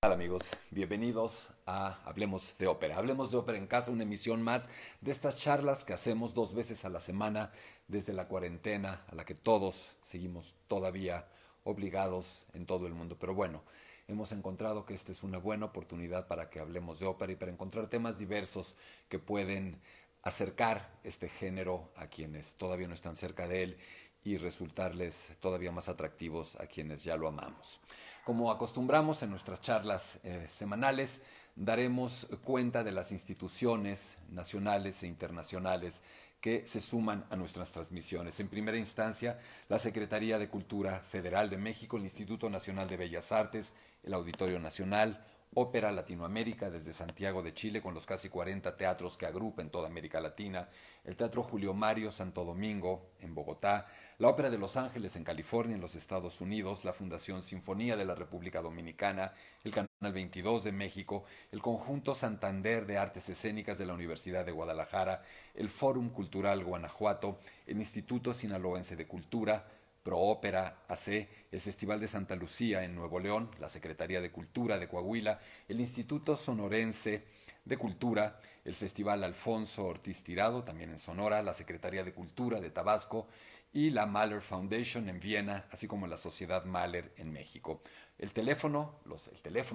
Hola amigos, bienvenidos a Hablemos de Ópera. Hablemos de Ópera en Casa, una emisión más de estas charlas que hacemos 2 veces a la semana desde la cuarentena, a la que todos seguimos todavía obligados en todo el mundo. Pero bueno, hemos encontrado que esta es una buena oportunidad para que hablemos de ópera y para encontrar temas diversos que pueden acercar este género a quienes todavía no están cerca de él y resultarles todavía más atractivos a quienes ya lo amamos. Como acostumbramos en nuestras charlas semanales, daremos cuenta de las instituciones nacionales e internacionales que se suman a nuestras transmisiones. En primera instancia, la Secretaría de Cultura Federal de México, el Instituto Nacional de Bellas Artes, el Auditorio Nacional, Ópera Latinoamérica desde Santiago de Chile con los casi 40 teatros que agrupa en toda América Latina, el Teatro Julio Mario Santo Domingo en Bogotá, la Ópera de Los Ángeles en California, en los Estados Unidos, la Fundación Sinfonía de la República Dominicana, el Canal 22 de México, el Conjunto Santander de Artes Escénicas de la Universidad de Guadalajara, el Fórum Cultural Guanajuato, el Instituto Sinaloense de Cultura, Proópera AC, el Festival de Santa Lucía en Nuevo León, la Secretaría de Cultura de Coahuila, el Instituto Sonorense de Cultura, el Festival Alfonso Ortiz Tirado, también en Sonora, la Secretaría de Cultura de Tabasco y la Mahler Foundation en Viena, así como la Sociedad Mahler en México. El teléfono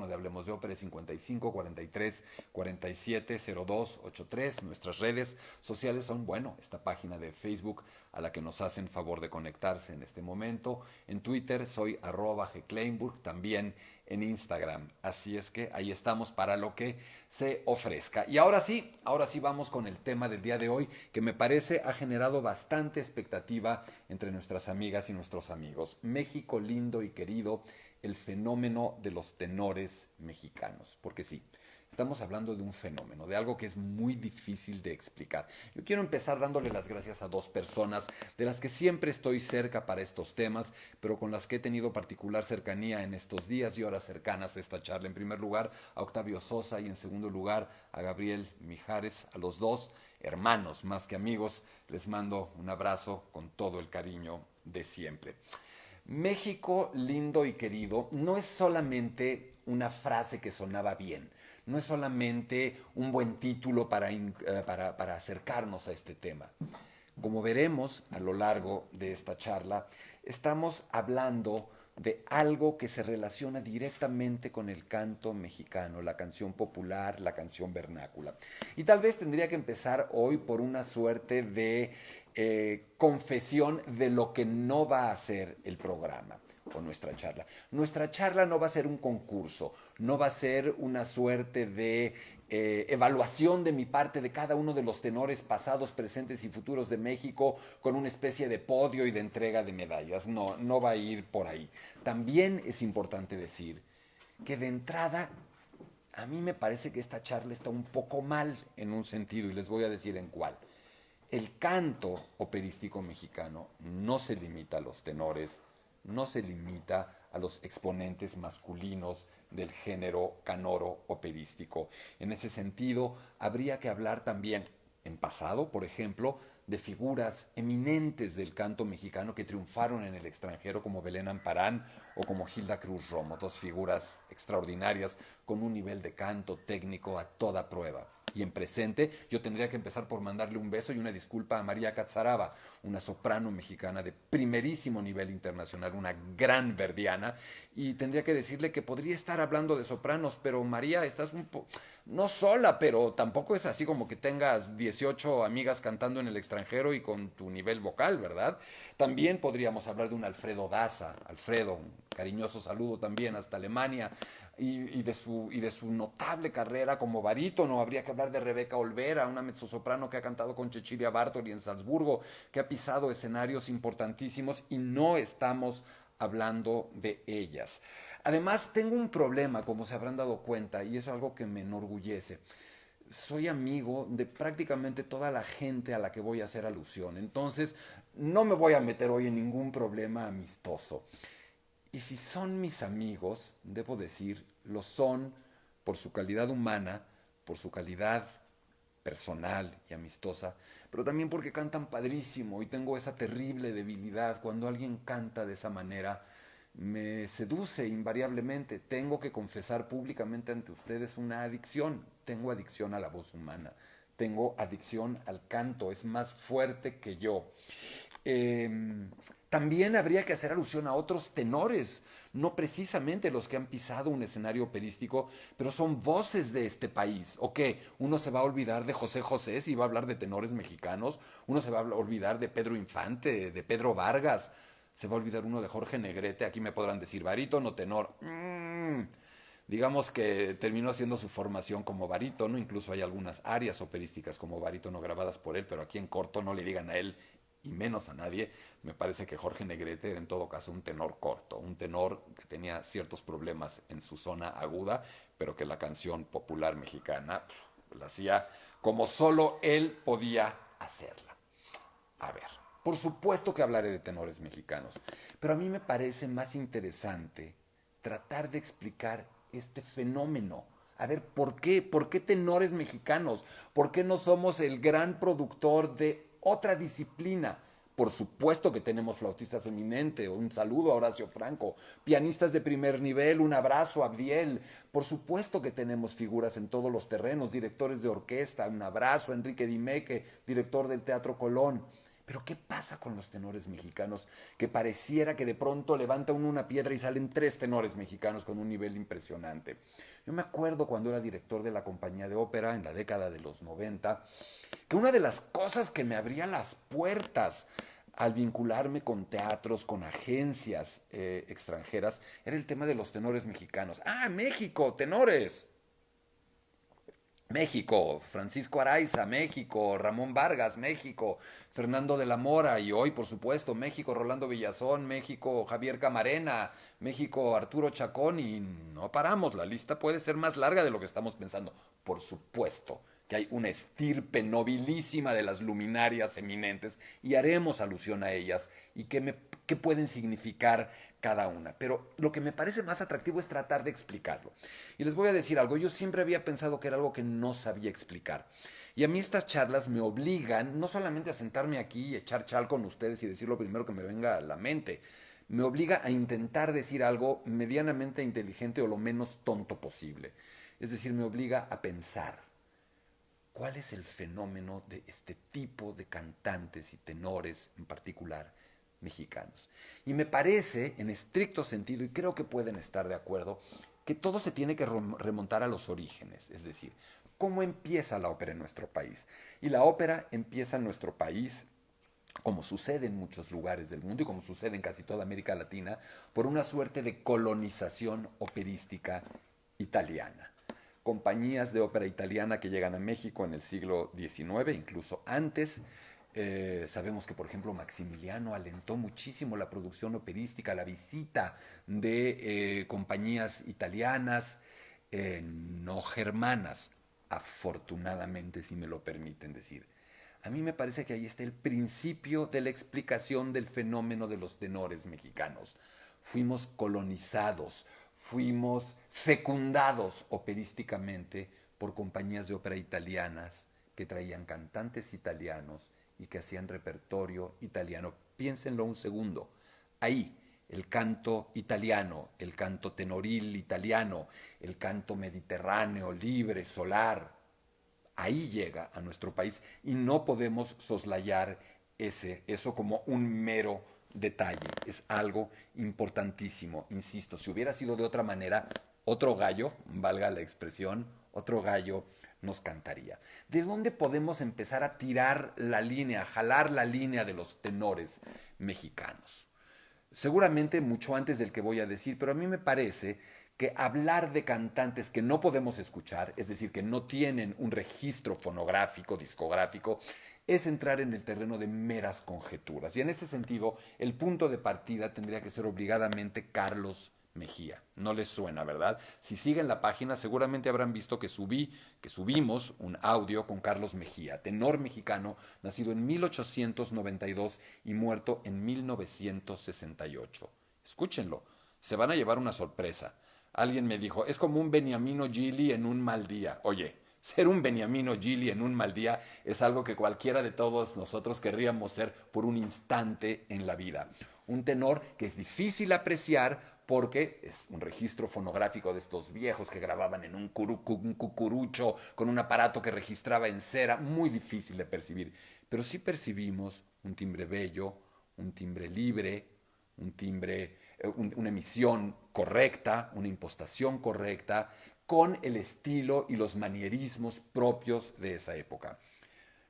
de Hablemos de Ópera es 55 43 47 02 83. Nuestras redes sociales son, bueno, esta página de Facebook a la que nos hacen favor de conectarse en este momento. En Twitter soy @gkleinburg, también en Instagram. Así es que ahí estamos para lo que se ofrezca. Y ahora sí vamos con el tema del día de hoy, que me parece ha generado bastante expectativa entre nuestras amigas y nuestros amigos. México lindo y querido, el fenómeno de los tenores mexicanos. Porque sí, estamos hablando de un fenómeno, de algo que es muy difícil de explicar. Yo quiero empezar dándole las gracias a dos personas de las que siempre estoy cerca para estos temas, pero con las que he tenido particular cercanía en estos días y horas cercanas a esta charla. En primer lugar, a Octavio Sosa y en segundo lugar, a Gabriel Mijares, a los dos hermanos más que amigos. Les mando un abrazo con todo el cariño de siempre. México lindo y querido no es solamente una frase que sonaba bien, no es solamente un buen título para acercarnos a este tema. Como veremos a lo largo de esta charla, estamos hablando de algo que se relaciona directamente con el canto mexicano, la canción popular, la canción vernácula. Y tal vez tendría que empezar hoy por una suerte de confesión de lo que no va a ser el programa o nuestra charla. Nuestra charla no va a ser un concurso, no va a ser una suerte de evaluación de mi parte de cada uno de los tenores pasados, presentes y futuros de México con una especie de podio y de entrega de medallas. No, no va a ir por ahí. También es importante decir que de entrada a mí me parece que esta charla está un poco mal en un sentido y les voy a decir en cuál. El canto operístico mexicano no se limita a los tenores, no se limita a los exponentes masculinos del género canoro operístico. En ese sentido, habría que hablar también, en pasado, por ejemplo, de figuras eminentes del canto mexicano que triunfaron en el extranjero como Belén Amparán o como Hilda Cruz Romo, dos figuras extraordinarias con un nivel de canto técnico a toda prueba. Y en presente yo tendría que empezar por mandarle un beso y una disculpa a María Catzaraba, una soprano mexicana de primerísimo nivel internacional, una gran verdiana, y tendría que decirle que podría estar hablando de sopranos, pero María, estás un poco, no sola, pero tampoco es así como que tengas 18 amigas cantando en el extranjero y con tu nivel vocal, ¿verdad? También podríamos hablar de un Alfredo Daza, Alfredo, un cariñoso saludo también hasta Alemania, y de su notable carrera como barítono. Habría que hablar de Rebeca Olvera, una mezzosoprano que ha cantado con Cecilia Bartoli en Salzburgo, que ha pisado escenarios importantísimos y no estamos hablando de ellas. Además, tengo un problema, como se habrán dado cuenta, y es algo que me enorgullece. Soy amigo de prácticamente toda la gente a la que voy a hacer alusión. Entonces, no me voy a meter hoy en ningún problema amistoso. Y si son mis amigos, debo decir, lo son por su calidad humana, por su calidad personal y amistosa, pero también porque cantan padrísimo y tengo esa terrible debilidad cuando alguien canta de esa manera. me seduce invariablemente. Tengo que confesar públicamente ante ustedes una adicción. Tengo adicción a la voz humana. Tengo adicción al canto. Es más fuerte que yo. Eh, También habría que hacer alusión a otros tenores, no precisamente los que han pisado un escenario operístico, pero son voces de este país. ¿O qué? Uno se va a olvidar de José José si va a hablar de tenores mexicanos, uno se va a olvidar de Pedro Infante, de Pedro Vargas, se va a olvidar uno de Jorge Negrete, aquí me podrán decir barítono, tenor. Digamos que terminó haciendo su formación como barítono, incluso hay algunas arias operísticas como barítono grabadas por él, pero aquí en corto no le digan a él y menos a nadie. Me parece que Jorge Negrete era en todo caso un tenor corto, un tenor que tenía ciertos problemas en su zona aguda, pero que la canción popular mexicana la hacía como solo él podía hacerla. A ver, por supuesto que hablaré de tenores mexicanos, pero a mí me parece más interesante tratar de explicar este fenómeno. A ver, ¿por qué? ¿Por qué tenores mexicanos? ¿Por qué no somos el gran productor de otra disciplina? Por supuesto que tenemos flautistas eminentes, un saludo a Horacio Franco, pianistas de primer nivel, un abrazo a Abdiel. Por supuesto que tenemos figuras en todos los terrenos, directores de orquesta, un abrazo a Enrique Dimeque, director del Teatro Colón. Pero ¿qué pasa con los tenores mexicanos? Que pareciera que de pronto levanta uno una piedra y salen tres tenores mexicanos con un nivel impresionante. Yo me acuerdo cuando era director de la compañía de ópera en la década de los 90, que una de las cosas que me abría las puertas al vincularme con teatros, con agencias extranjeras, era el tema de los tenores mexicanos. ¡Ah, México! ¡Tenores! México, Francisco Araiza, México, Ramón Vargas, México, Fernando de la Mora y hoy, por supuesto, México, Rolando Villazón, México, Javier Camarena, México, Arturo Chacón y no paramos, la lista puede ser más larga de lo que estamos pensando. Por supuesto que hay una estirpe nobilísima de las luminarias eminentes y haremos alusión a ellas y qué pueden significar cada una. Pero lo que me parece más atractivo es tratar de explicarlo. Y les voy a decir algo, yo siempre había pensado que era algo que no sabía explicar. Y a mí estas charlas me obligan no solamente a sentarme aquí y echar chal con ustedes y decir lo primero que me venga a la mente, me obliga a intentar decir algo medianamente inteligente o lo menos tonto posible. Es decir, me obliga a pensar. ¿Cuál es el fenómeno de este tipo de cantantes y tenores en particular mexicanos? Y me parece, en estricto sentido, y creo que pueden estar de acuerdo, que todo se tiene que remontar a los orígenes, es decir, cómo empieza la ópera en nuestro país. Y la ópera empieza en nuestro país, como sucede en muchos lugares del mundo y como sucede en casi toda América Latina, por una suerte de colonización operística italiana. Compañías de ópera italiana que llegan a México en el siglo XIX, incluso antes. Sabemos que, por ejemplo, Maximiliano alentó muchísimo la producción operística, la visita de compañías italianas, no germanas, afortunadamente, si me lo permiten decir. A mí me parece que ahí está el principio de la explicación del fenómeno de los tenores mexicanos. Fuimos colonizados, fuimos fecundados operísticamente por compañías de ópera italianas que traían cantantes italianos y que hacían repertorio italiano. Piénsenlo un segundo. Ahí, el canto italiano, el canto tenoril italiano, el canto mediterráneo, libre, solar, ahí llega a nuestro país y no podemos soslayar eso como un mero detalle. Es algo importantísimo. Insisto, si hubiera sido de otra manera, otro gallo, valga la expresión, otro gallo nos cantaría. ¿De dónde podemos empezar a tirar la línea, a jalar la línea de los tenores mexicanos? Seguramente mucho antes del que voy a decir, pero a mí me parece que hablar de cantantes que no podemos escuchar, es decir, que no tienen un registro fonográfico, discográfico, es entrar en el terreno de meras conjeturas. Y en ese sentido, el punto de partida tendría que ser obligadamente Carlos Mejía. No les suena, ¿verdad? Si siguen la página, seguramente habrán visto que subimos un audio con Carlos Mejía, tenor mexicano, nacido en 1892 y muerto en 1968. Escúchenlo, se van a llevar una sorpresa. Alguien me dijo, es como un Beniamino Gili en un mal día. Oye, ser un Beniamino Gili en un mal día es algo que cualquiera de todos nosotros querríamos ser por un instante en la vida. un tenor que es difícil apreciar porque es un registro fonográfico de estos viejos que grababan en un cucurucho con un aparato que registraba en cera, muy difícil de percibir. Pero sí percibimos un timbre bello, un timbre libre, un timbre, una emisión correcta, una impostación correcta, con el estilo y los manierismos propios de esa época.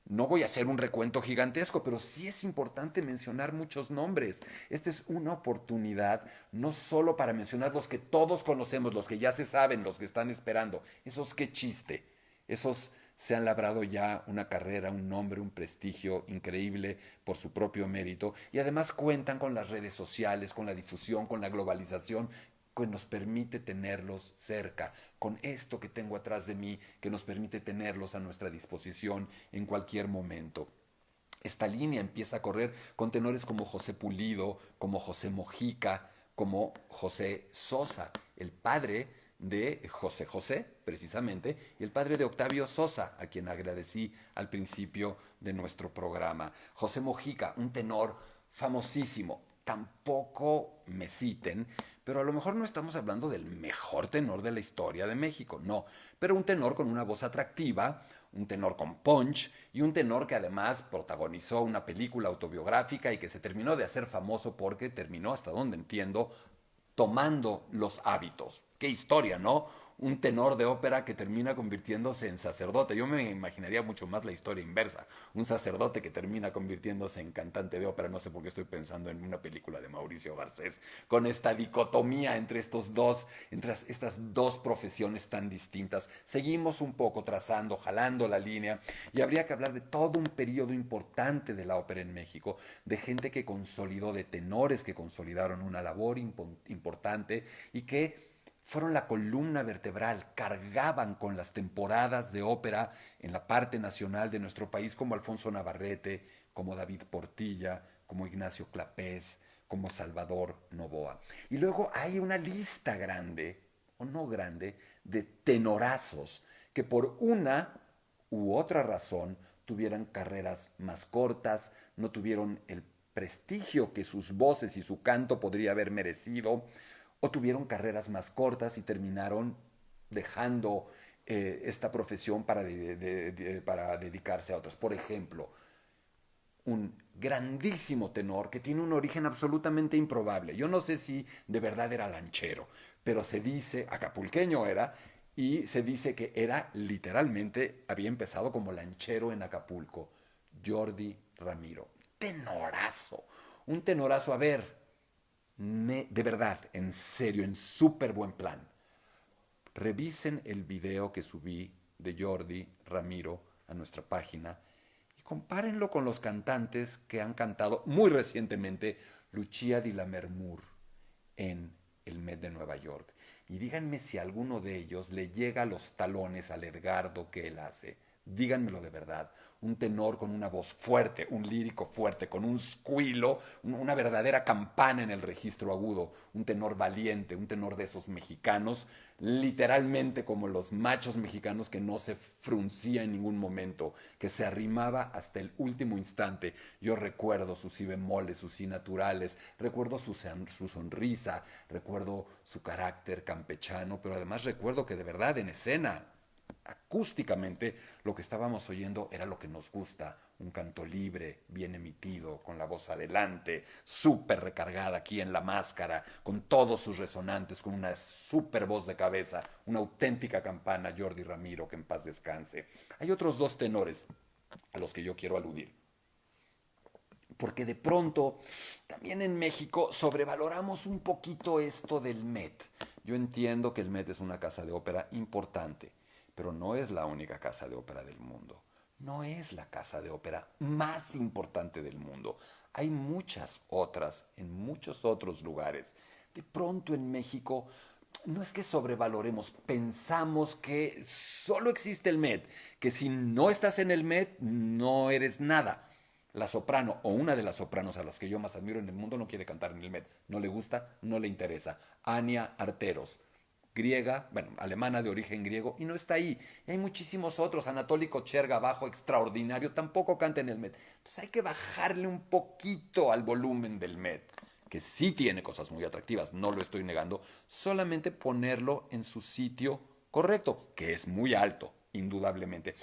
No voy a hacer un recuento gigantesco, pero sí es importante mencionar muchos nombres. Esta es una oportunidad no solo para mencionar los que todos conocemos, los que ya se saben, los que están esperando. Esos qué chiste. Esos se han labrado ya una carrera, un nombre, un prestigio increíble por su propio mérito y además cuentan con las redes sociales, con la difusión, con la globalización que nos permite tenerlos cerca, con esto que tengo atrás de mí, que nos permite tenerlos a nuestra disposición en cualquier momento. Esta línea empieza a correr con tenores como José Pulido, como José Mojica, como José Sosa, el padre de José José, precisamente, y el padre de Octavio Sosa, a quien agradecí al principio de nuestro programa. José Mojica, un tenor famosísimo. Tampoco me citen, pero a lo mejor no estamos hablando del mejor tenor de la historia de México, no, pero un tenor con una voz atractiva, un tenor con punch y un tenor que además protagonizó una película autobiográfica y que se terminó de hacer famoso porque terminó, hasta donde entiendo, tomando los hábitos. Qué historia, ¿no? Un tenor de ópera que termina convirtiéndose en sacerdote. Yo me imaginaría mucho más la historia inversa. Un sacerdote que termina convirtiéndose en cantante de ópera. No sé por qué estoy pensando en una película de Mauricio Garcés, con esta dicotomía entre estas dos profesiones tan distintas. Seguimos un poco trazando, jalando la línea, y habría que hablar de todo un periodo importante de la ópera en México, de gente que consolidó, de tenores que consolidaron una labor importante y que fueron la columna vertebral, cargaban con las temporadas de ópera en la parte nacional de nuestro país, como Alfonso Navarrete, como David Portilla, como Ignacio Clapés, como Salvador Novoa. Y luego hay una lista grande, o no grande, de tenorazos que por una u otra razón tuvieran carreras más cortas, no tuvieron el prestigio que sus voces y su canto podría haber merecido, o tuvieron carreras más cortas y terminaron dejando esta profesión para dedicarse a otras. Por ejemplo, un grandísimo tenor que tiene un origen absolutamente improbable. Yo no sé si de verdad era lanchero, pero se dice, acapulqueño era, y se dice que era literalmente, había empezado como lanchero en Acapulco. Jordi Ramiro. Tenorazo. Un tenorazo, a ver, de verdad, en serio, en súper buen plan. Revisen el video que subí de Jordi Ramiro a nuestra página y compárenlo con los cantantes que han cantado muy recientemente Lucia di Lammermoor en el Met de Nueva York. Y díganme si alguno de ellos le llega a los talones al Edgardo que él hace. Díganmelo de verdad. Un tenor con una voz fuerte, un lírico fuerte, con un squilo, una verdadera campana en el registro agudo. Un tenor valiente, un tenor de esos mexicanos, literalmente como los machos mexicanos que no se fruncía en ningún momento, que se arrimaba hasta el último instante. Yo recuerdo sus si bemoles, sus si naturales, recuerdo su sonrisa, recuerdo su carácter campechano, pero además recuerdo que de verdad en escena, acústicamente, lo que estábamos oyendo era lo que nos gusta, un canto libre, bien emitido, con la voz adelante, súper recargada aquí en la máscara, con todos sus resonantes, con una súper voz de cabeza, una auténtica campana. Jordi Ramiro, que en paz descanse. Hay otros dos tenores a los que yo quiero aludir, porque de pronto también en México sobrevaloramos un poquito esto del Met. Yo entiendo que el Met es una casa de ópera importante, pero no es la única casa de ópera del mundo. No es la casa de ópera más importante del mundo. Hay muchas otras en muchos otros lugares. De pronto en México no es que sobrevaloremos, pensamos que solo existe el Met, que si no estás en el Met no eres nada. La soprano o una de las sopranos a las que yo más admiro en el mundo no quiere cantar en el Met. No le gusta, no le interesa. Ania Arteros, griega, bueno, alemana de origen griego, y no está ahí. Y hay muchísimos otros. Anatoly Kocherga, bajo extraordinario, tampoco canta en el Met. Entonces hay que bajarle un poquito al volumen del Met. que sí tiene cosas muy atractivas, no lo estoy negando, solamente ponerlo en su sitio correcto, que es muy alto, indudablemente.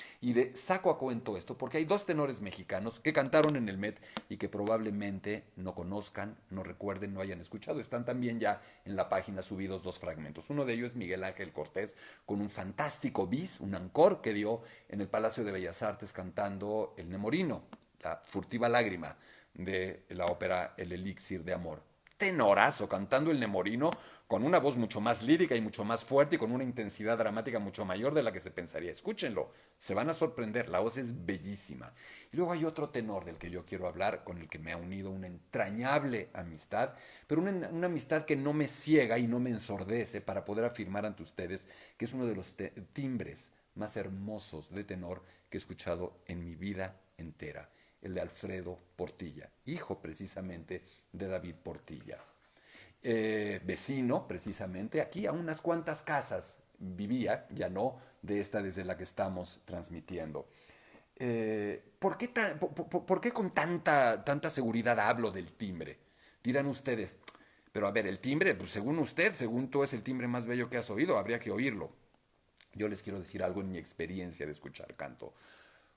Saco a cuento esto porque hay dos tenores mexicanos que cantaron en el Met y que probablemente no conozcan, no recuerden, no hayan escuchado. Están también ya en la página subidos dos fragmentos. Uno de ellos es Miguel Ángel Cortés con un fantástico bis, un encore que dio en el Palacio de Bellas Artes cantando El Nemorino, la furtiva lágrima de la ópera El Elixir de Amor. Tenorazo, cantando el Nemorino con una voz mucho más lírica y mucho más fuerte y con una intensidad dramática mucho mayor de la que se pensaría. Escúchenlo, se van a sorprender, la voz es bellísima. Y luego hay otro tenor del que yo quiero hablar, con el que me ha unido una entrañable amistad, pero una amistad que no me ciega y no me ensordece para poder afirmar ante ustedes que es uno de los timbres más hermosos de tenor que he escuchado en mi vida entera, el de Alfredo Portilla, hijo precisamente de David Portilla. Vecino, precisamente, aquí a unas cuantas casas vivía, ya no de esta desde la que estamos transmitiendo. ¿Por qué con tanta seguridad hablo del timbre? Dirán ustedes, pero a ver, el timbre, pues según usted, según tú, es el timbre más bello que has oído, habría que oírlo. Yo les quiero decir algo en mi experiencia de escuchar canto.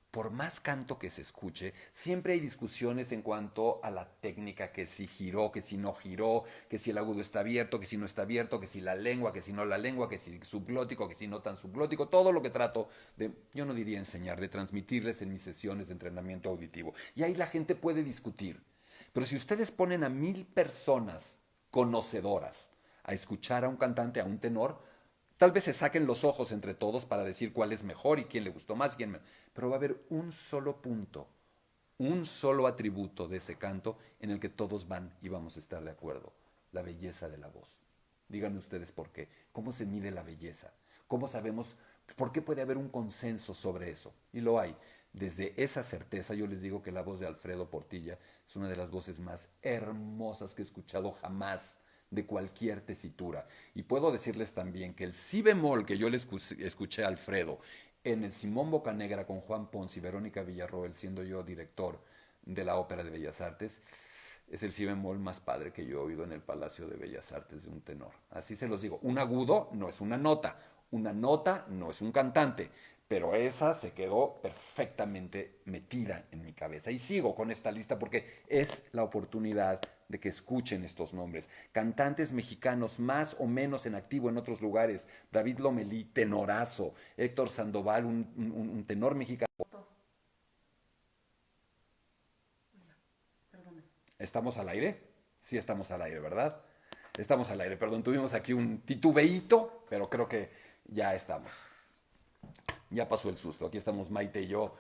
Por más canto que se escuche, siempre hay discusiones en cuanto a la técnica, que si giró, que si no giró, que si el agudo está abierto, que si no está abierto, que si la lengua, que si no la lengua, que si subglótico, que si no tan subglótico, todo lo que trato de, yo no diría enseñar, de transmitirles en mis sesiones de entrenamiento auditivo. Y ahí la gente puede discutir. Pero si ustedes ponen a 1000 personas conocedoras a escuchar a un cantante, a un tenor, tal vez se saquen los ojos entre todos para decir cuál es mejor y quién le gustó más, quién menos. Pero va a haber un solo punto, un solo atributo de ese canto en el que todos van y vamos a estar de acuerdo: la belleza de la voz. Díganme ustedes por qué. ¿Cómo se mide la belleza? ¿Cómo sabemos por qué puede haber un consenso sobre eso? Y lo hay. Desde esa certeza yo les digo que la voz de Alfredo Portilla es una de las voces más hermosas que he escuchado jamás de cualquier tesitura. Y puedo decirles también que el si bemol que yo le escuché a Alfredo en el Simón Bocanegra con Juan Pons y Verónica Villarroel, siendo yo director de la Ópera de Bellas Artes, es el si bemol más padre que yo he oído en el Palacio de Bellas Artes de un tenor. Así se los digo. Un agudo no es una nota no es un cantante, pero esa se quedó perfectamente metida en mi cabeza. Y sigo con esta lista porque es la oportunidad de que escuchen estos nombres. Cantantes mexicanos más o menos en activo en otros lugares: David Lomelí, tenorazo; Héctor Sandoval, un tenor mexicano. ¿Estamos al aire? Sí, estamos al aire, ¿verdad? Estamos al aire, perdón, tuvimos aquí un titubeíto, pero creo que ya estamos. Ya pasó el susto. Aquí estamos Maite y yo.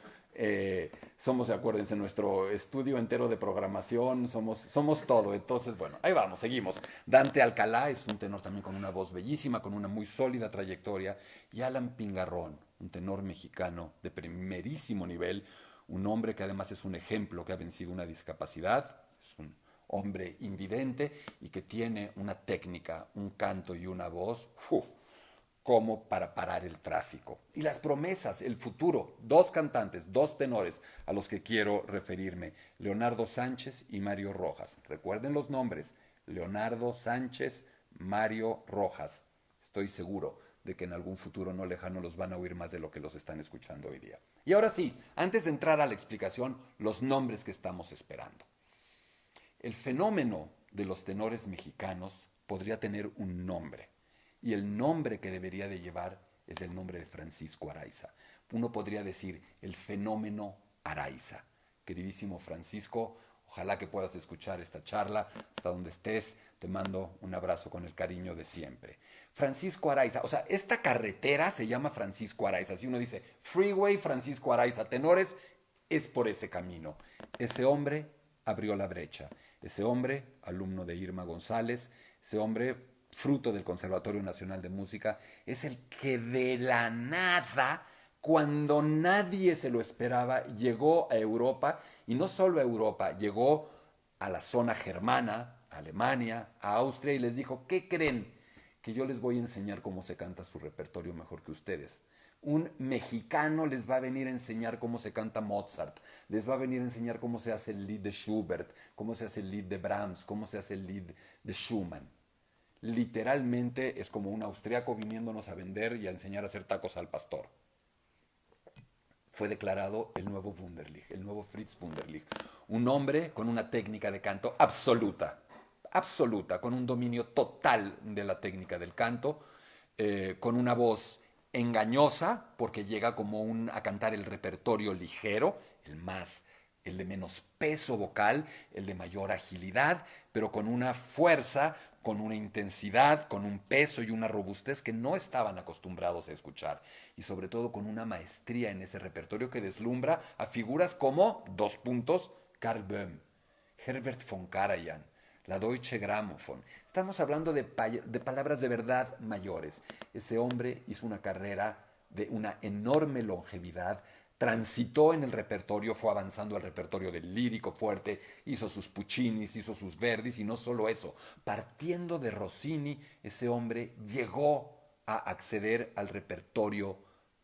Somos, acuérdense, nuestro estudio entero de programación. Somos todo. Entonces, bueno, ahí vamos, seguimos. Dante Alcalá es un tenor también con una voz bellísima, con una muy sólida trayectoria. Y Alan Pingarrón, un tenor mexicano de primerísimo nivel. Un hombre que además es un ejemplo, que ha vencido una discapacidad. Es un hombre invidente y que tiene una técnica, un canto y una voz como para parar el tráfico. Y las promesas, el futuro: dos cantantes, dos tenores a los que quiero referirme: Leonardo Sánchez y Mario Rojas. Recuerden los nombres: Leonardo Sánchez, Mario Rojas. Estoy seguro de que en algún futuro no lejano los van a oír más de lo que los están escuchando hoy día. Y ahora sí, antes de entrar a la explicación, los nombres que estamos esperando. El fenómeno de los tenores mexicanos podría tener un nombre, y el nombre que debería de llevar es el nombre de Francisco Araiza. Uno podría decir el fenómeno Araiza. Queridísimo Francisco, ojalá que puedas escuchar esta charla hasta donde estés. Te mando un abrazo con el cariño de siempre. Francisco Araiza, o sea, esta carretera se llama Francisco Araiza. Si uno dice Freeway Francisco Araiza Tenores, es por ese camino. Ese hombre abrió la brecha. Ese hombre, alumno de Irma González, ese hombre, fruto del Conservatorio Nacional de Música, es el que de la nada, cuando nadie se lo esperaba, llegó a Europa, y no solo a Europa, llegó a la zona germana, a Alemania, a Austria, y les dijo: ¿qué creen? Que yo les voy a enseñar cómo se canta su repertorio mejor que ustedes. Un mexicano les va a venir a enseñar cómo se canta Mozart, les va a venir a enseñar cómo se hace el Lied de Schubert, cómo se hace el Lied de Brahms, cómo se hace el Lied de Schumann. Literalmente es como un austriaco viniéndonos a vender y a enseñar a hacer tacos al pastor. Fue declarado el nuevo Wunderlich, el nuevo Fritz Wunderlich. Un hombre con una técnica de canto absoluta, absoluta, con un dominio total de la técnica del canto, con una voz engañosa, porque llega como a cantar el repertorio ligero, el de menos peso vocal, el de mayor agilidad, pero con una fuerza, con una intensidad, con un peso y una robustez que no estaban acostumbrados a escuchar. Y sobre todo con una maestría en ese repertorio que deslumbra a figuras como, dos puntos, Karl Böhm, Herbert von Karajan, la Deutsche Grammophon. Estamos hablando de palabras de verdad mayores. Ese hombre hizo una carrera de una enorme longevidad, transitó en el repertorio, fue avanzando al repertorio del lírico fuerte, hizo sus Puccinis, hizo sus Verdis, y no solo eso, partiendo de Rossini, ese hombre llegó a acceder al repertorio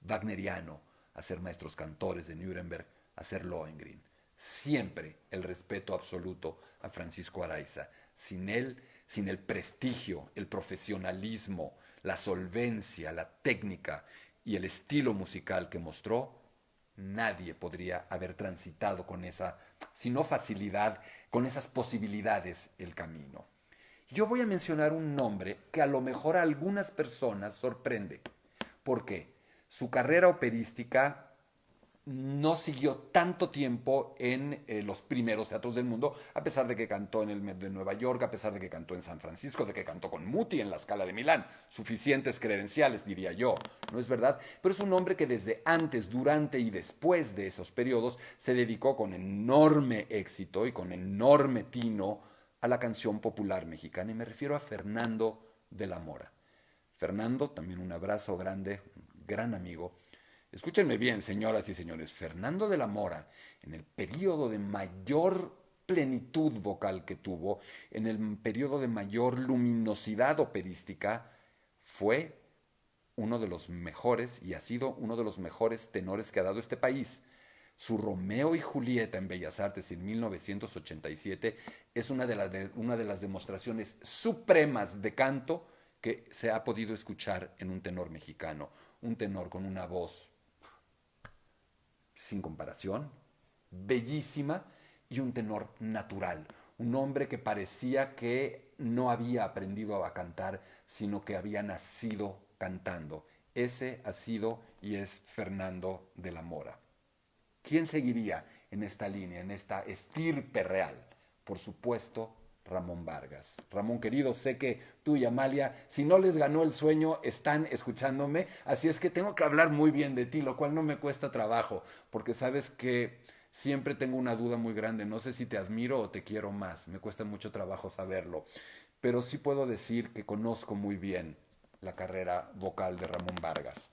wagneriano, a ser maestros cantores de Nuremberg, a ser Lohengrin. Siempre el respeto absoluto a Francisco Araiza. Sin él, sin el prestigio, el profesionalismo, la solvencia, la técnica y el estilo musical que mostró, nadie podría haber transitado con esa, si no facilidad, con esas posibilidades el camino. Yo voy a mencionar un nombre que a lo mejor a algunas personas sorprende. ¿Por qué? Su carrera operística no siguió tanto tiempo en los primeros teatros del mundo, a pesar de que cantó en el Met de Nueva York, a pesar de que cantó en San Francisco, de que cantó con Muti en la Scala de Milán. Suficientes credenciales, diría yo, ¿no es verdad? Pero es un hombre que desde antes, durante y después de esos periodos se dedicó con enorme éxito y con enorme tino a la canción popular mexicana, y me refiero a Fernando de la Mora. Fernando, también un abrazo grande, gran amigo. Escúchenme bien, señoras y señores, Fernando de la Mora, en el periodo de mayor plenitud vocal que tuvo, en el periodo de mayor luminosidad operística, fue uno de los mejores y ha sido uno de los mejores tenores que ha dado este país. Su Romeo y Julieta en Bellas Artes en 1987 es una de las demostraciones supremas de canto que se ha podido escuchar en un tenor mexicano. Un tenor con una voz sin comparación, bellísima, y un tenor natural. Un hombre que parecía que no había aprendido a cantar, sino que había nacido cantando. Ese ha sido y es Fernando de la Mora. ¿Quién seguiría en esta línea, en esta estirpe real? Por supuesto, Ramón Vargas. Ramón querido, sé que tú y Amalia, si no les ganó el sueño, están escuchándome, así es que tengo que hablar muy bien de ti, lo cual no me cuesta trabajo, porque sabes que siempre tengo una duda muy grande, no sé si te admiro o te quiero más, me cuesta mucho trabajo saberlo, pero sí puedo decir que conozco muy bien la carrera vocal de Ramón Vargas.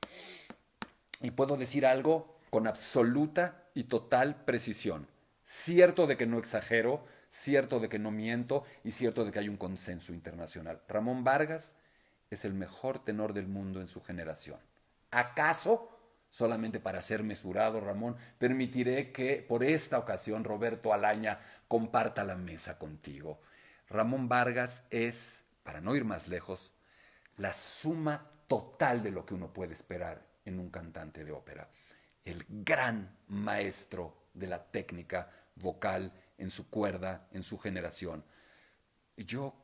Y puedo decir algo con absoluta y total precisión. Cierto de que no exagero, cierto de que no miento y cierto de que hay un consenso internacional. Ramón Vargas es el mejor tenor del mundo en su generación. ¿Acaso? Solamente para ser mesurado, Ramón, permitiré que por esta ocasión Roberto Alaña comparta la mesa contigo. Ramón Vargas es, para no ir más lejos, la suma total de lo que uno puede esperar en un cantante de ópera. El gran maestro de la técnica vocal en su cuerda, en su generación. Yo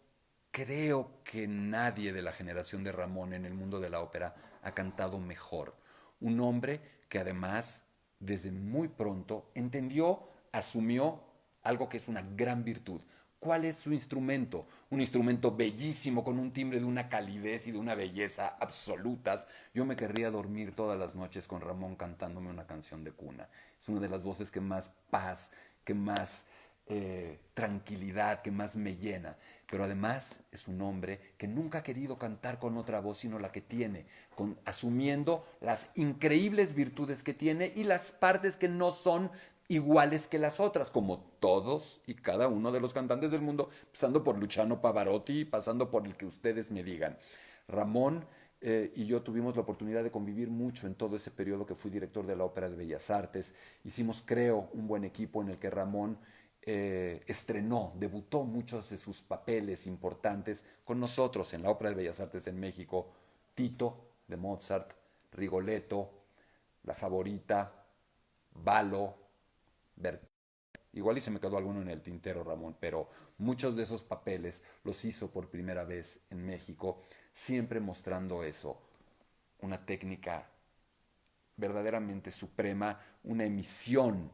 creo que nadie de la generación de Ramón en el mundo de la ópera ha cantado mejor. Un hombre que además, desde muy pronto, entendió, asumió algo que es una gran virtud. ¿Cuál es su instrumento? Un instrumento bellísimo, con un timbre de una calidez y de una belleza absolutas. Yo me querría dormir todas las noches con Ramón cantándome una canción de cuna. Es una de las voces que más paz, que más tranquilidad, que más me llena. Pero además es un hombre que nunca ha querido cantar con otra voz sino la que tiene, asumiendo las increíbles virtudes que tiene y las partes que no son iguales que las otras, como todos y cada uno de los cantantes del mundo, pasando por Luciano Pavarotti, pasando por el que ustedes me digan. Ramón y yo tuvimos la oportunidad de convivir mucho en todo ese periodo que fui director de la Ópera de Bellas Artes. Hicimos, creo, un buen equipo en el que Ramón debutó muchos de sus papeles importantes con nosotros en la Ópera de Bellas Artes en México. Tito, de Mozart, Rigoletto, La Favorita, Balo, igual y se me quedó alguno en el tintero, Ramón, pero muchos de esos papeles los hizo por primera vez en México, siempre mostrando eso, una técnica verdaderamente suprema, una emisión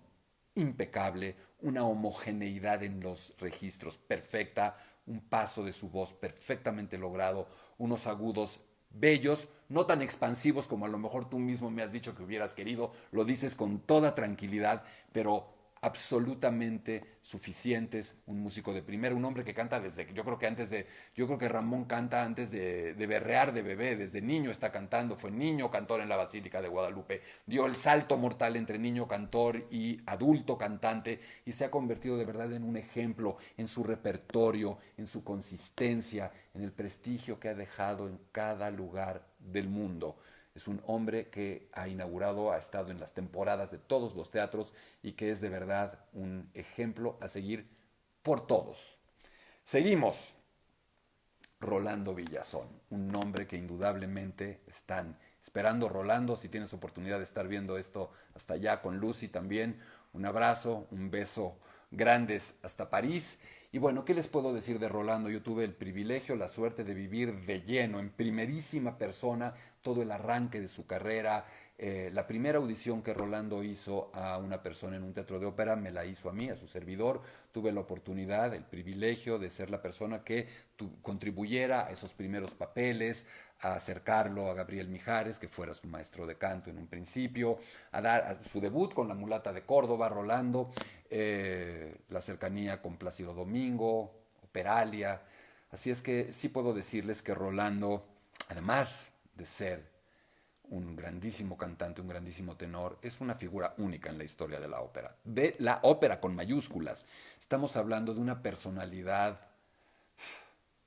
impecable, una homogeneidad en los registros perfecta, un paso de su voz perfectamente logrado, unos agudos bellos, no tan expansivos como a lo mejor tú mismo me has dicho que hubieras querido, lo dices con toda tranquilidad, pero absolutamente suficientes, un músico de primera, un hombre que canta desde que yo creo que Ramón canta antes de berrear de bebé, desde niño está cantando, fue niño cantor en la Basílica de Guadalupe, dio el salto mortal entre niño cantor y adulto cantante y se ha convertido de verdad en un ejemplo en su repertorio, en su consistencia, en el prestigio que ha dejado en cada lugar del mundo. Es un hombre que ha inaugurado, ha estado en las temporadas de todos los teatros y que es de verdad un ejemplo a seguir por todos. Seguimos. Rolando Villazón, un nombre que indudablemente están esperando. Rolando, si tienes oportunidad de estar viendo esto hasta allá con Lucy también, un abrazo, un beso grandes hasta París. Y bueno, ¿qué les puedo decir de Rolando? Yo tuve el privilegio, la suerte de vivir de lleno, en primerísima persona, todo el arranque de su carrera. La primera audición que Rolando hizo a una persona en un teatro de ópera me la hizo a mí, a su servidor. Tuve la oportunidad, el privilegio de ser la persona que contribuyera a esos primeros papeles, a acercarlo a Gabriel Mijares, que fuera su maestro de canto en un principio, a dar a su debut con la mulata de Córdoba, Rolando, la cercanía con Plácido Domingo, Operalia. Así es que sí puedo decirles que Rolando, además de ser un grandísimo cantante, un grandísimo tenor, es una figura única en la historia de la ópera. De la ópera con mayúsculas. Estamos hablando de una personalidad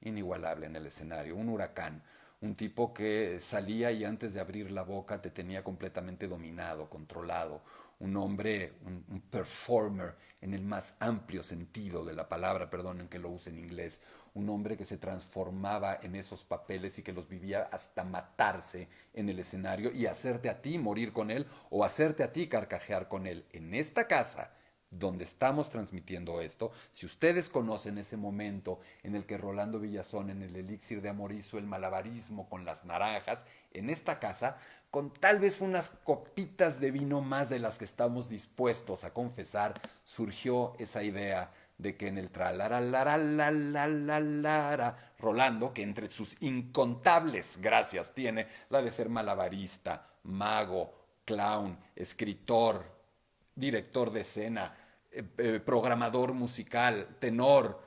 inigualable en el escenario, un huracán, un tipo que salía y antes de abrir la boca te tenía completamente dominado, controlado, un hombre, un performer en el más amplio sentido de la palabra, perdonen que lo use en inglés, un hombre que se transformaba en esos papeles y que los vivía hasta matarse en el escenario y hacerte a ti morir con él o hacerte a ti carcajear con él. En esta casa donde estamos transmitiendo esto, si ustedes conocen ese momento en el que Rolando Villazón en el Elixir de Amor hizo el malabarismo con las naranjas, en esta casa, con tal vez unas copitas de vino más de las que estamos dispuestos a confesar, surgió esa idea de que en el tralaralalalalalara, Rolando, que entre sus incontables gracias tiene la de ser malabarista, mago, clown, escritor, director de escena, programador musical, tenor,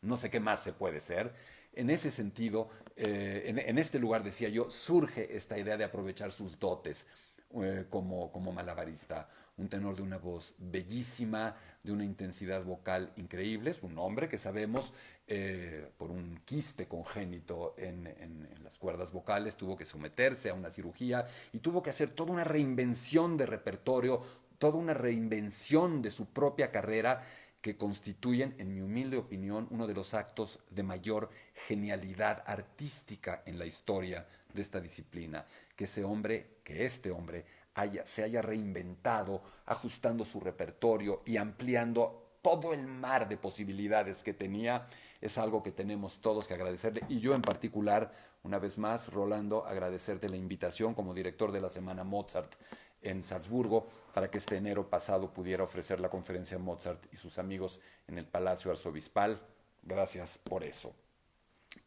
no sé qué más se puede ser. En ese sentido, en este lugar, decía yo, surge esta idea de aprovechar sus dotes como malabarista. Un tenor de una voz bellísima, de una intensidad vocal increíble. Es un hombre que sabemos por un quiste congénito en las cuerdas vocales, tuvo que someterse a una cirugía y tuvo que hacer toda una reinvención de repertorio, toda una reinvención de su propia carrera que constituyen, en mi humilde opinión, uno de los actos de mayor genialidad artística en la historia de esta disciplina. Que este hombre se haya reinventado, ajustando su repertorio y ampliando todo el mar de posibilidades que tenía, es algo que tenemos todos que agradecerle. Y yo en particular, una vez más, Rolando, agradecerte la invitación como director de la Semana Mozart en Salzburgo para que este enero pasado pudiera ofrecer la conferencia Mozart y sus amigos en el Palacio Arzobispal. Gracias por eso.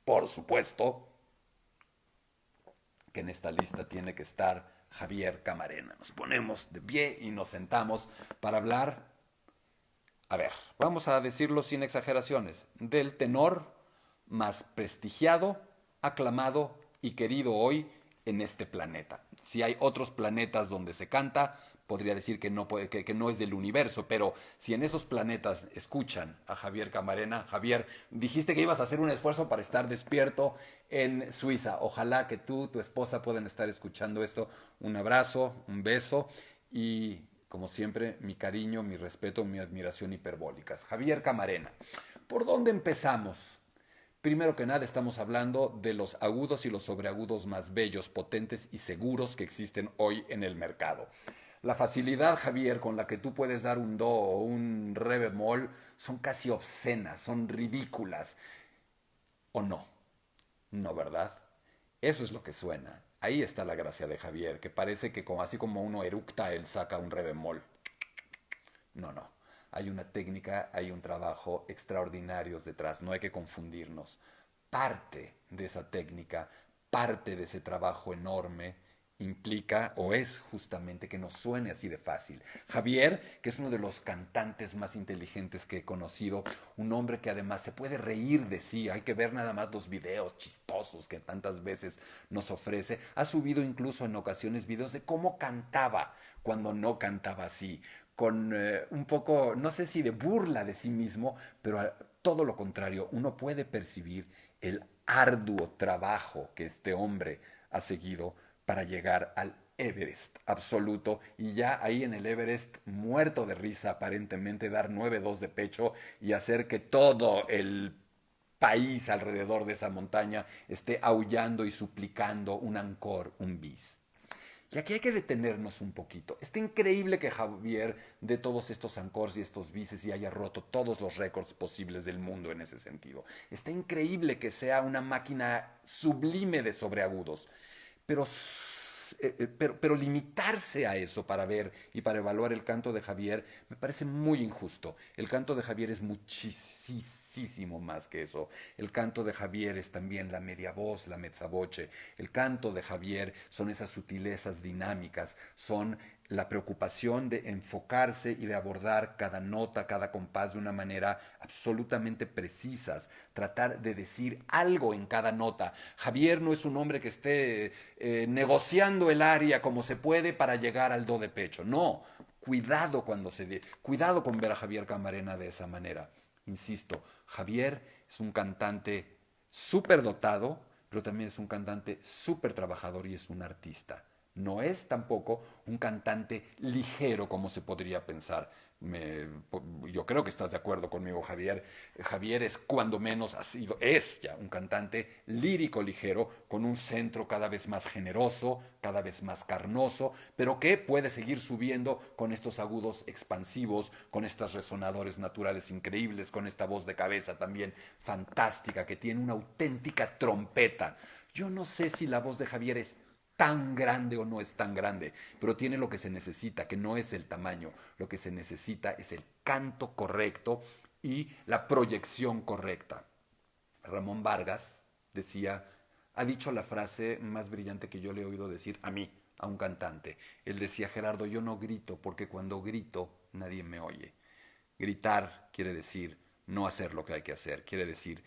Por supuesto que en esta lista tiene que estar Javier Camarena. Nos ponemos de pie y nos sentamos para hablar, a ver, vamos a decirlo sin exageraciones, del tenor más prestigiado, aclamado y querido hoy en este planeta. Si hay otros planetas donde se canta, podría decir que no, que no es del universo, pero si en esos planetas escuchan a Javier Camarena, Javier, dijiste que ibas a hacer un esfuerzo para estar despierto en Suiza. Ojalá que tú, tu esposa puedan estar escuchando esto. Un abrazo, un beso y, como siempre, mi cariño, mi respeto, mi admiración hiperbólicas. Javier Camarena, ¿por dónde empezamos? Primero que nada estamos hablando de los agudos y los sobreagudos más bellos, potentes y seguros que existen hoy en el mercado. La facilidad, Javier, con la que tú puedes dar un do o un re bemol son casi obscenas, son ridículas. ¿O no? No, ¿verdad? Eso es lo que suena. Ahí está la gracia de Javier, que parece que como, así como uno eructa, él saca un re bemol. No, no. Hay una técnica, hay un trabajo extraordinarios detrás, no hay que confundirnos. Parte de esa técnica, parte de ese trabajo enorme implica o es justamente que nos suene así de fácil. Javier, que es uno de los cantantes más inteligentes que he conocido, un hombre que además se puede reír de sí, hay que ver nada más los videos chistosos que tantas veces nos ofrece, ha subido incluso en ocasiones videos de cómo cantaba cuando no cantaba así, con un poco, no sé si de burla de sí mismo, pero todo lo contrario, uno puede percibir el arduo trabajo que este hombre ha seguido para llegar al Everest absoluto y ya ahí en el Everest muerto de risa aparentemente dar 9-2 de pecho y hacer que todo el país alrededor de esa montaña esté aullando y suplicando un ancor, un bis. Y aquí hay que detenernos un poquito. Está increíble que Javier de todos estos ancors y estos bises y haya roto todos los récords posibles del mundo en ese sentido. Está increíble que sea una máquina sublime de sobreagudos. Pero, pero limitarse a eso para ver y para evaluar el canto de Javier me parece muy injusto. El canto de Javier es muchísimo más que eso. El canto de Javier es también la media voz, la mezzovoce. El canto de Javier son esas sutilezas dinámicas, son la preocupación de enfocarse y de abordar cada nota, cada compás de una manera absolutamente precisas, tratar de decir algo en cada nota. Javier no es un hombre que esté negociando el aria como se puede para llegar al do de pecho, no. Cuidado cuando cuidado con ver a Javier Camarena de esa manera. Insisto, Javier es un cantante súper dotado, pero también es un cantante súper trabajador y es un artista. No es tampoco un cantante ligero como se podría pensar. Yo creo que estás de acuerdo conmigo, Javier. Javier es cuando menos ha sido, es ya un cantante lírico ligero, con un centro cada vez más generoso, cada vez más carnoso, pero que puede seguir subiendo con estos agudos expansivos, con estos resonadores naturales increíbles, con esta voz de cabeza también fantástica, que tiene una auténtica trompeta. Yo no sé si la voz de Javier es tan grande o no es tan grande, pero tiene lo que se necesita, que no es el tamaño, lo que se necesita es el canto correcto y la proyección correcta. Ramón Vargas decía, ha dicho la frase más brillante que yo le he oído decir a mí, a un cantante. Él decía, Gerardo, yo no grito porque cuando grito nadie me oye. Gritar quiere decir no hacer lo que hay que hacer, quiere decir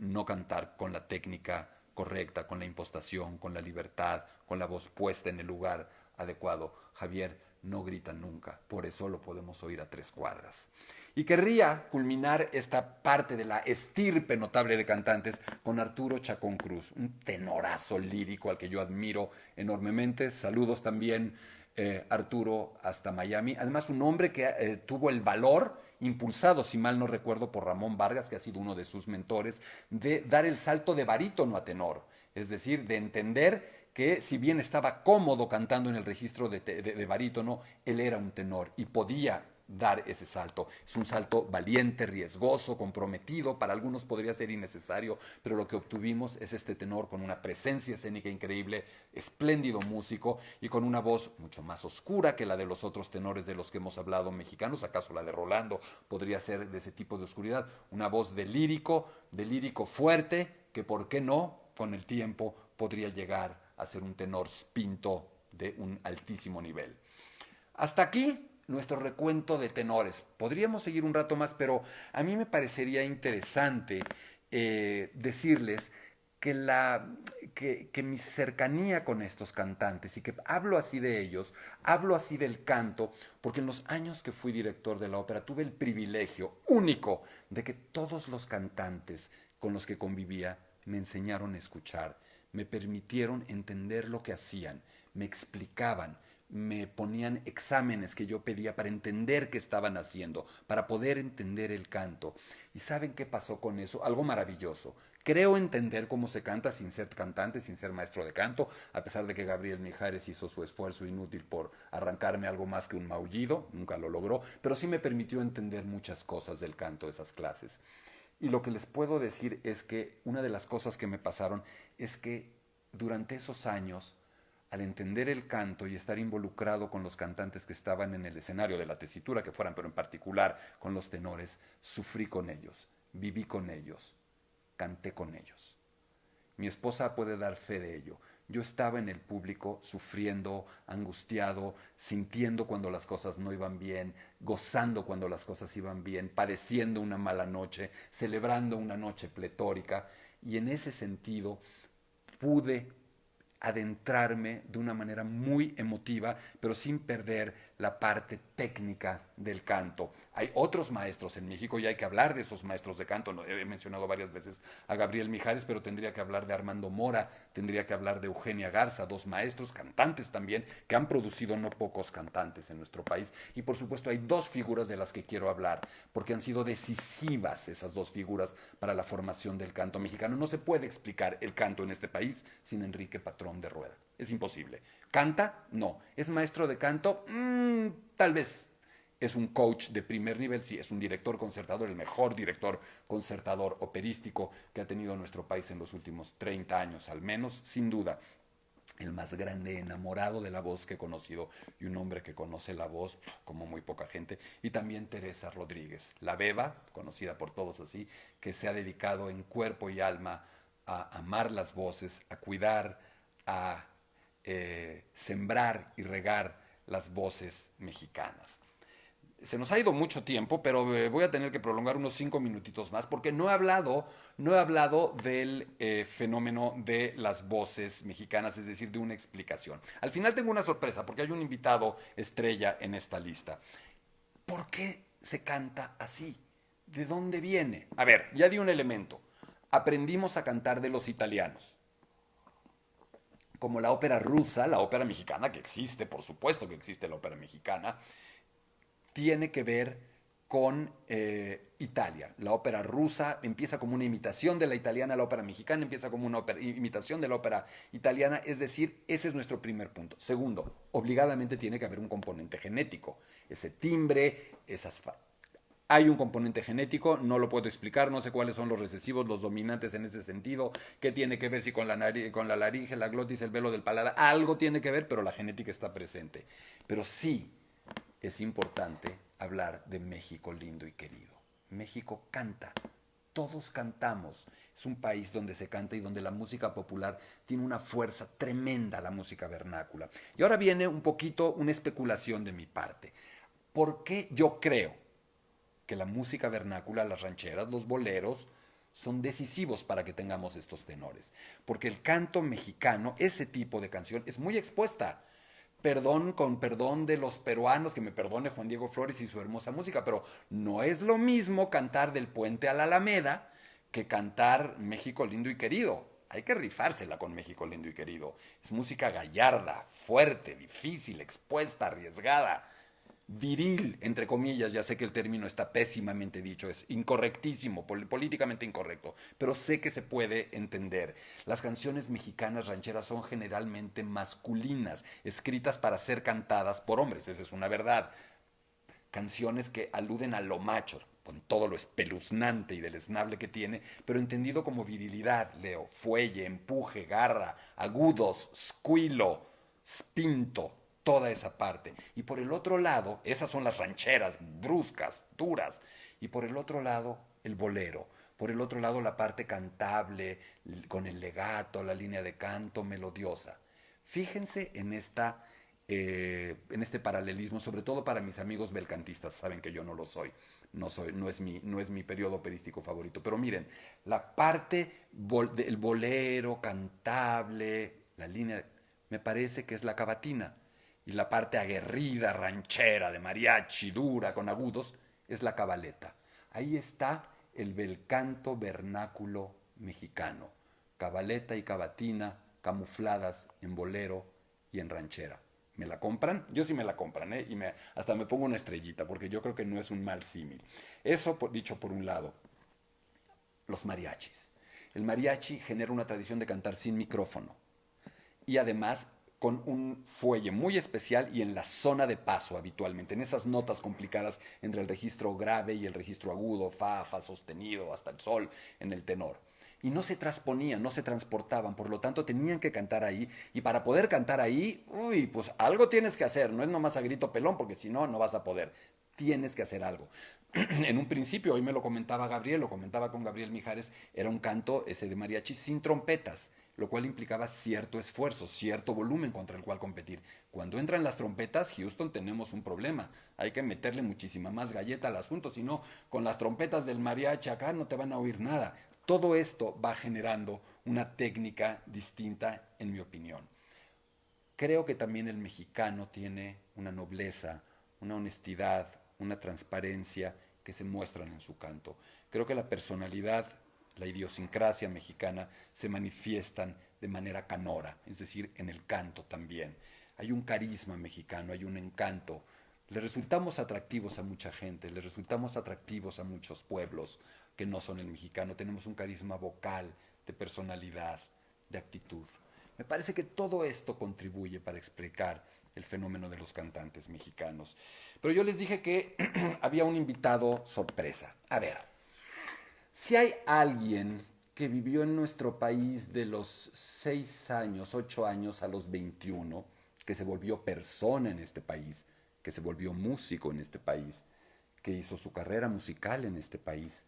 no cantar con la técnica correcta, con la impostación, con la libertad, con la voz puesta en el lugar adecuado. Javier no grita nunca, por eso lo podemos oír a 3 cuadras. Y querría culminar esta parte de la estirpe notable de cantantes con Arturo Chacón Cruz, un tenorazo lírico al que yo admiro enormemente. Saludos también, Arturo, hasta Miami. Además, un hombre que tuvo el valor, impulsado, si mal no recuerdo, por Ramón Vargas, que ha sido uno de sus mentores, de dar el salto de barítono a tenor. Es decir, de entender que si bien estaba cómodo cantando en el registro de barítono, él era un tenor y podía dar ese salto. Es un salto valiente, riesgoso, comprometido, para algunos podría ser innecesario, pero lo que obtuvimos es este tenor con una presencia escénica increíble, espléndido músico y con una voz mucho más oscura que la de los otros tenores de los que hemos hablado mexicanos, acaso la de Rolando podría ser de ese tipo de oscuridad, una voz de lírico fuerte, que por qué no, con el tiempo podría llegar a ser un tenor spinto de un altísimo nivel. Hasta aquí nuestro recuento de tenores. Podríamos seguir un rato más, pero a mí me parecería interesante decirles que, que mi cercanía con estos cantantes y que hablo así de ellos, hablo así del canto, porque en los años que fui director de la ópera tuve el privilegio único de que todos los cantantes con los que convivía me enseñaron a escuchar, me permitieron entender lo que hacían, me explicaban, me ponían exámenes que yo pedía para entender qué estaban haciendo, para poder entender el canto. ¿Y saben qué pasó con eso? Algo maravilloso. Creo entender cómo se canta sin ser cantante, sin ser maestro de canto, a pesar de que Gabriel Mijares hizo su esfuerzo inútil por arrancarme algo más que un maullido, nunca lo logró, pero sí me permitió entender muchas cosas del canto de esas clases. Y lo que les puedo decir es que una de las cosas que me pasaron es que durante esos años, al entender el canto y estar involucrado con los cantantes que estaban en el escenario de la tesitura, que fueran, pero en particular con los tenores, sufrí con ellos, viví con ellos, canté con ellos. Mi esposa puede dar fe de ello. Yo estaba en el público sufriendo, angustiado, sintiendo cuando las cosas no iban bien, gozando cuando las cosas iban bien, padeciendo una mala noche, celebrando una noche pletórica. Y en ese sentido pude adentrarme de una manera muy emotiva, pero sin perder la parte técnica del canto. Hay otros maestros en México y hay que hablar de esos maestros de canto. He mencionado varias veces a Gabriel Mijares, pero tendría que hablar de Armando Mora, tendría que hablar de Eugenia Garza, dos maestros, cantantes también, que han producido no pocos cantantes en nuestro país. Y por supuesto hay dos figuras de las que quiero hablar, porque han sido decisivas esas dos figuras para la formación del canto mexicano. No se puede explicar el canto en este país sin Enrique Patrón de Rueda. Es imposible. ¿Canta? No. ¿Es maestro de canto? Tal vez. ¿Es un coach de primer nivel? Sí. ¿Es un director concertador? El mejor director concertador operístico que ha tenido nuestro país en los últimos 30 años al menos, sin duda. El más grande enamorado de la voz que he conocido y un hombre que conoce la voz como muy poca gente. Y también Teresa Rodríguez, la beba, conocida por todos así, que se ha dedicado en cuerpo y alma a amar las voces, a cuidar, a sembrar y regar las voces mexicanas. Se nos ha ido mucho tiempo, pero voy a tener que prolongar unos 5 minutitos más porque no he hablado del fenómeno de las voces mexicanas, es decir, de una explicación. Al final tengo una sorpresa porque hay un invitado estrella en esta lista. ¿Por qué se canta así? ¿De dónde viene? A ver, ya di un elemento. Aprendimos a cantar de los italianos, como la ópera rusa, la ópera mexicana, que existe, por supuesto que existe la ópera mexicana, tiene que ver con Italia. La ópera rusa empieza como una imitación de la italiana, la ópera mexicana empieza como una imitación de la ópera italiana, es decir, ese es nuestro primer punto. Segundo, obligadamente tiene que haber un componente genético, ese timbre, esas hay un componente genético, no lo puedo explicar, no sé cuáles son los recesivos, los dominantes en ese sentido, qué tiene que ver si con la, nariz, con la laringe, la glotis, el velo del paladar, algo tiene que ver, pero la genética está presente. Pero sí es importante hablar de México lindo y querido. México canta, todos cantamos. Es un país donde se canta y donde la música popular tiene una fuerza tremenda, la música vernácula. Y ahora viene un poquito una especulación de mi parte. ¿Por qué yo creo que la música vernácula, las rancheras, los boleros, son decisivos para que tengamos estos tenores? Porque el canto mexicano, ese tipo de canción, es muy expuesta. Perdón, con perdón de los peruanos, que me perdone Juan Diego Flores y su hermosa música, pero no es lo mismo cantar del Puente a la Alameda que cantar México lindo y querido. Hay que rifársela con México lindo y querido. Es música gallarda, fuerte, difícil, expuesta, arriesgada, viril, entre comillas, ya sé que el término está pésimamente dicho, es incorrectísimo, políticamente incorrecto, pero sé que se puede entender. Las canciones mexicanas rancheras son generalmente masculinas, escritas para ser cantadas por hombres, esa es una verdad. Canciones que aluden a lo macho, con todo lo espeluznante y deleznable que tiene, pero entendido como virilidad, Leo, fuelle, empuje, garra, agudos, squilo, spinto, toda esa parte. Y por el otro lado, esas son las rancheras, bruscas, duras. Y por el otro lado, el bolero. Por el otro lado, la parte cantable, con el legato, la línea de canto melodiosa. Fíjense en esta en este paralelismo, sobre todo para mis amigos belcantistas, saben que yo no lo soy, no es mi periodo operístico favorito, pero miren, la parte del bolero cantable, la línea, me parece que es la cavatina, y la parte aguerrida, ranchera, de mariachi, dura, con agudos, es la cabaleta. Ahí está el bel canto vernáculo mexicano, cabaleta y cavatina camufladas en bolero y en ranchera. ¿Me la compran? Yo sí me la compran, ¿eh? Hasta me pongo una estrellita, porque yo creo que no es un mal símil. Eso dicho por un lado. Los mariachis. El mariachi genera una tradición de cantar sin micrófono y además con un fuelle muy especial y en la zona de paso habitualmente, en esas notas complicadas entre el registro grave y el registro agudo, fa, fa sostenido, hasta el sol en el tenor. Y no se transponían, no se transportaban, por lo tanto tenían que cantar ahí. Y para poder cantar ahí, uy, pues algo tienes que hacer, no es nomás a grito pelón, porque si no, no vas a poder. Tienes que hacer algo. En un principio, hoy me lo comentaba Gabriel, lo comentaba con Gabriel Mijares, era un canto ese de mariachi sin trompetas, lo cual implicaba cierto esfuerzo, cierto volumen contra el cual competir. Cuando entran las trompetas, Houston, tenemos un problema. Hay que meterle muchísima más galleta al asunto, si no, con las trompetas del mariachi acá no te van a oír nada. Todo esto va generando una técnica distinta, en mi opinión. Creo que también el mexicano tiene una nobleza, una honestidad, una transparencia que se muestran en su canto. Creo que la personalidad, la idiosincrasia mexicana se manifiestan de manera canora, es decir, en el canto también. Hay un carisma mexicano, hay un encanto. Le resultamos atractivos a mucha gente, le resultamos atractivos a muchos pueblos que no son el mexicano. Tenemos un carisma vocal, de personalidad, de actitud. Me parece que todo esto contribuye para explicar el fenómeno de los cantantes mexicanos. Pero yo les dije que había un invitado sorpresa. A ver, si hay alguien que vivió en nuestro país de los 6 años, 8 años a los 21, que se volvió persona en este país, que se volvió músico en este país, que hizo su carrera musical en este país,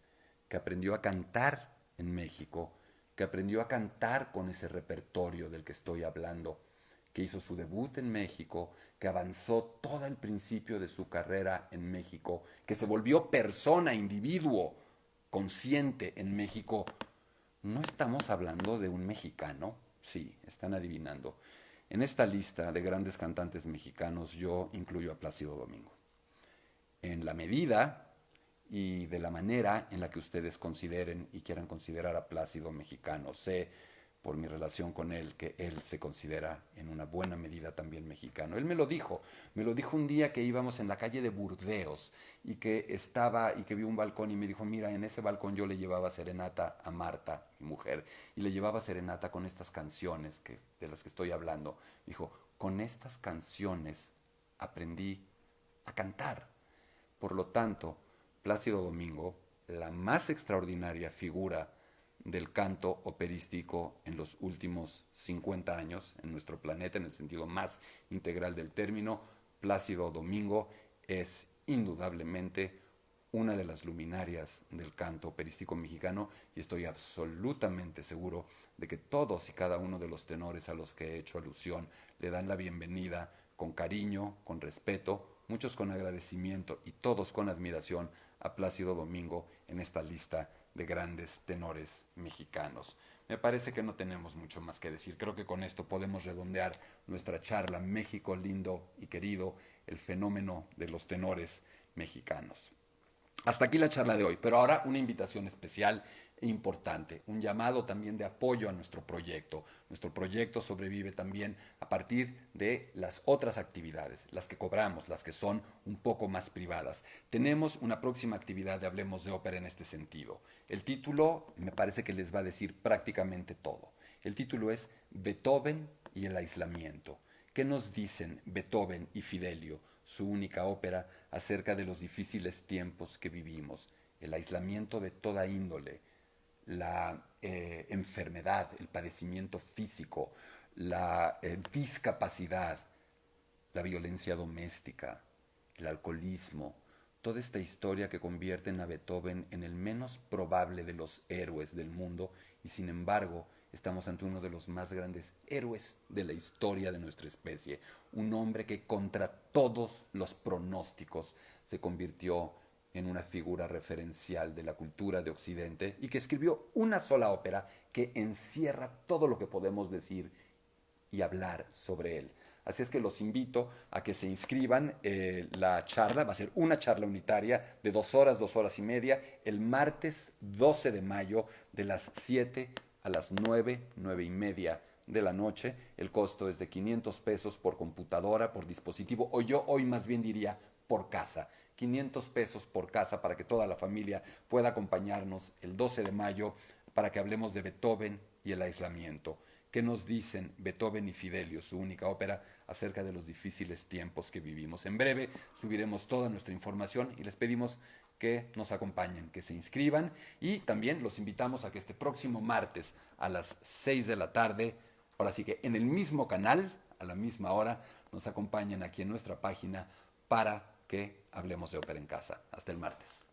que aprendió a cantar en México, que aprendió a cantar con ese repertorio del que estoy hablando, que hizo su debut en México, que avanzó todo el principio de su carrera en México, que se volvió persona, individuo, consciente en México. No estamos hablando de un mexicano, sí, están adivinando. En esta lista de grandes cantantes mexicanos yo incluyo a Plácido Domingo. En la medida y de la manera en la que ustedes consideren y quieran considerar a Plácido mexicano. Sé por mi relación con él que él se considera en una buena medida también mexicano. Él me lo dijo un día que íbamos en la calle de Burdeos y que estaba y que vi un balcón y me dijo, mira, en ese balcón yo le llevaba serenata a Marta, mi mujer, y le llevaba serenata con estas canciones de las que estoy hablando. Me dijo, con estas canciones aprendí a cantar. Por lo tanto, Plácido Domingo, la más extraordinaria figura del canto operístico en los últimos 50 años en nuestro planeta, en el sentido más integral del término, Plácido Domingo es indudablemente una de las luminarias del canto operístico mexicano y estoy absolutamente seguro de que todos y cada uno de los tenores a los que he hecho alusión le dan la bienvenida con cariño, con respeto, muchos con agradecimiento y todos con admiración a Plácido Domingo en esta lista de grandes tenores mexicanos. Me parece que no tenemos mucho más que decir. Creo que con esto podemos redondear nuestra charla México lindo y querido, el fenómeno de los tenores mexicanos. Hasta aquí la charla de hoy, pero ahora una invitación especial e importante, un llamado también de apoyo a nuestro proyecto. Nuestro proyecto sobrevive también a partir de las otras actividades, las que cobramos, las que son un poco más privadas. Tenemos una próxima actividad de Hablemos de Ópera en este sentido. El título me parece que les va a decir prácticamente todo. El título es Beethoven y el aislamiento. ¿Qué nos dicen Beethoven y Fidelio, su única ópera, acerca de los difíciles tiempos que vivimos, el aislamiento de toda índole, la enfermedad, el padecimiento físico, la discapacidad, la violencia doméstica, el alcoholismo, toda esta historia que convierte a Beethoven en el menos probable de los héroes del mundo y sin embargo estamos ante uno de los más grandes héroes de la historia de nuestra especie. Un hombre que contra todos los pronósticos se convirtió en una figura referencial de la cultura de Occidente y que escribió una sola ópera que encierra todo lo que podemos decir y hablar sobre él. Así es que los invito a que se inscriban. La charla va a ser una charla unitaria de 2 horas y media, el martes 12 de mayo de las 7 a las 9, 9 y media de la noche. El costo es de 500 pesos por computadora, por dispositivo, o yo hoy más bien diría por casa. 500 pesos por casa para que toda la familia pueda acompañarnos el 12 de mayo para que hablemos de Beethoven y el aislamiento. ¿Qué nos dicen Beethoven y Fidelio, su única ópera, acerca de los difíciles tiempos que vivimos? En breve subiremos toda nuestra información y les pedimos que nos acompañen, que se inscriban, y también los invitamos a que este próximo martes a las 6 de la tarde, ahora sí que en el mismo canal, a la misma hora, nos acompañen aquí en nuestra página para que hablemos de ópera en casa. Hasta el martes.